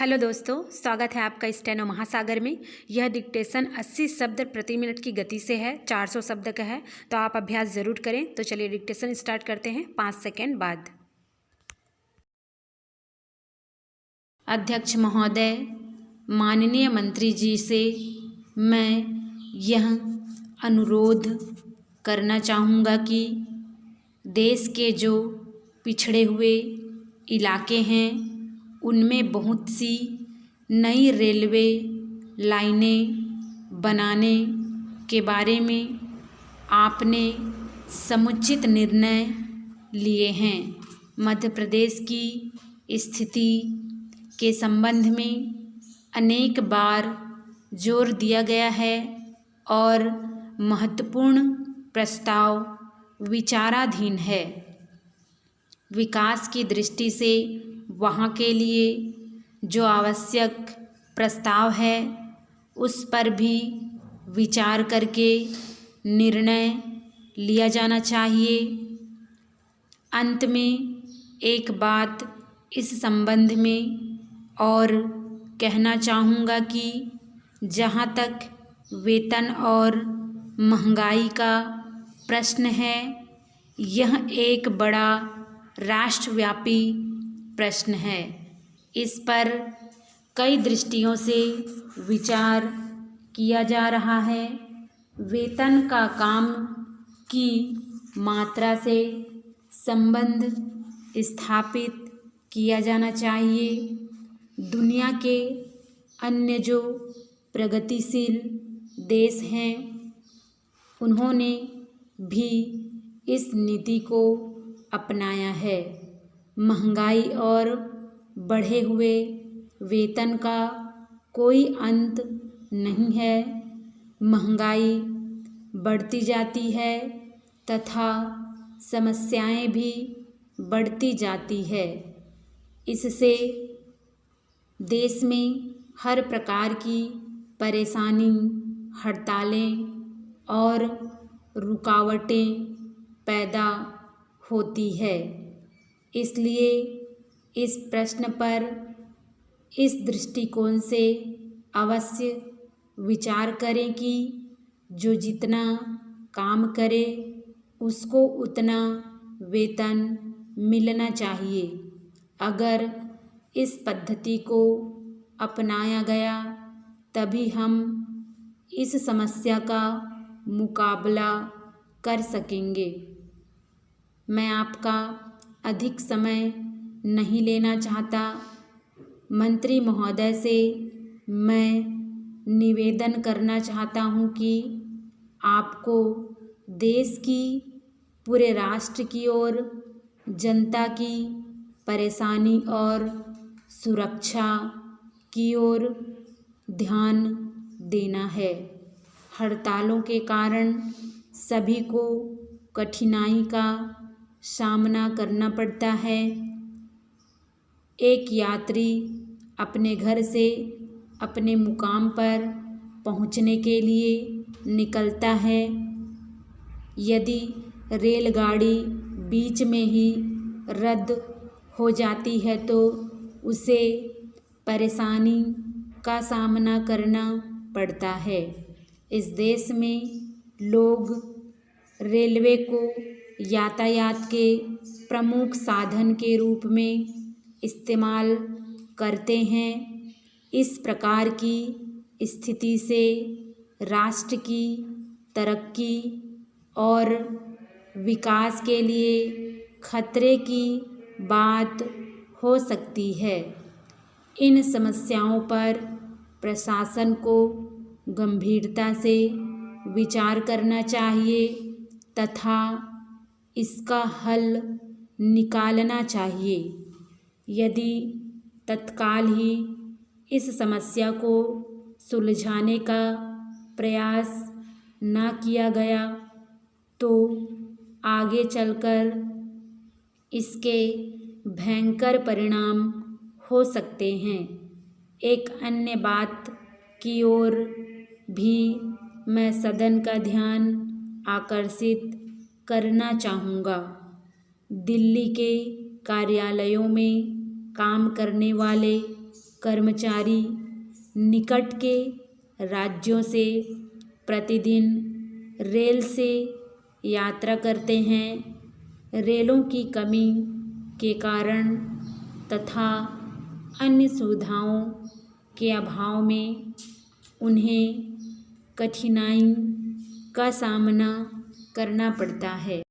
Hello दोस्तों, स्वागत है आपका स्टेनो महासागर में। यह डिक्टेशन 80 शब्द प्रति मिनट की गति से है, 400 शब्द का है, तो आप अभ्यास ज़रूर करें। तो चलिए डिक्टेशन स्टार्ट करते हैं 5 सेकेंड बाद। अध्यक्ष महोदय, माननीय मंत्री जी से मैं यह अनुरोध करना चाहूँगा कि देश के जो पिछड़े हुए इलाके हैं उनमें बहुत सी नई रेलवे लाइनें बनाने के बारे में आपने समुचित निर्णय लिए हैं। मध्य प्रदेश की स्थिति के संबंध में अनेक बार जोर दिया गया है और महत्वपूर्ण प्रस्ताव विचाराधीन है। विकास की दृष्टि से वहाँ के लिए जो आवश्यक प्रस्ताव है उस पर भी विचार करके निर्णय लिया जाना चाहिए। अंत में एक बात इस संबंध में और कहना चाहूँगा कि जहाँ तक वेतन और महंगाई का प्रश्न है, यह एक बड़ा राष्ट्रव्यापी प्रश्न है। इस पर कई दृष्टियों से विचार किया जा रहा है। वेतन का काम की मात्रा से संबंध स्थापित किया जाना चाहिए। दुनिया के अन्य जो प्रगतिशील देश हैं उन्होंने भी इस नीति को अपनाया है। महंगाई और बढ़े हुए वेतन का कोई अंत नहीं है। महंगाई बढ़ती जाती है तथा समस्याएं भी बढ़ती जाती है। इससे देश में हर प्रकार की परेशानी, हड़तालें और रुकावटें पैदा होती है। इसलिए इस प्रश्न पर इस दृष्टिकोण से अवश्य विचार करें कि जो जितना काम करे उसको उतना वेतन मिलना चाहिए। अगर इस पद्धति को अपनाया गया तभी हम इस समस्या का मुकाबला कर सकेंगे। मैं आपका अधिक समय नहीं लेना चाहता। मंत्री महोदय से मैं निवेदन करना चाहता हूँ कि आपको देश की, पूरे राष्ट्र की और जनता की परेशानी और सुरक्षा की ओर ध्यान देना है। हड़तालों के कारण सभी को कठिनाई का सामना करना पड़ता है। एक यात्री अपने घर से अपने मुकाम पर पहुंचने के लिए निकलता है। यदि रेलगाड़ी बीच में ही रद्द हो जाती है तो उसे परेशानी का सामना करना पड़ता है। इस देश में लोग रेलवे को यातायात के प्रमुख साधन के रूप में इस्तेमाल करते हैं। इस प्रकार की स्थिति से राष्ट्र की तरक्की और विकास के लिए खतरे की बात हो सकती है। इन समस्याओं पर प्रशासन को गंभीरता से विचार करना चाहिए तथा इसका हल निकालना चाहिए। यदि तत्काल ही इस समस्या को सुलझाने का प्रयास न किया गया तो आगे चलकर इसके भयंकर परिणाम हो सकते हैं। एक अन्य बात की ओर भी मैं सदन का ध्यान आकर्षित करना चाहूँगा। दिल्ली के कार्यालयों में काम करने वाले कर्मचारी निकट के राज्यों से प्रतिदिन रेल से यात्रा करते हैं। रेलों की कमी के कारण तथा अन्य सुविधाओं के अभाव में उन्हें कठिनाई का सामना करना पड़ता है।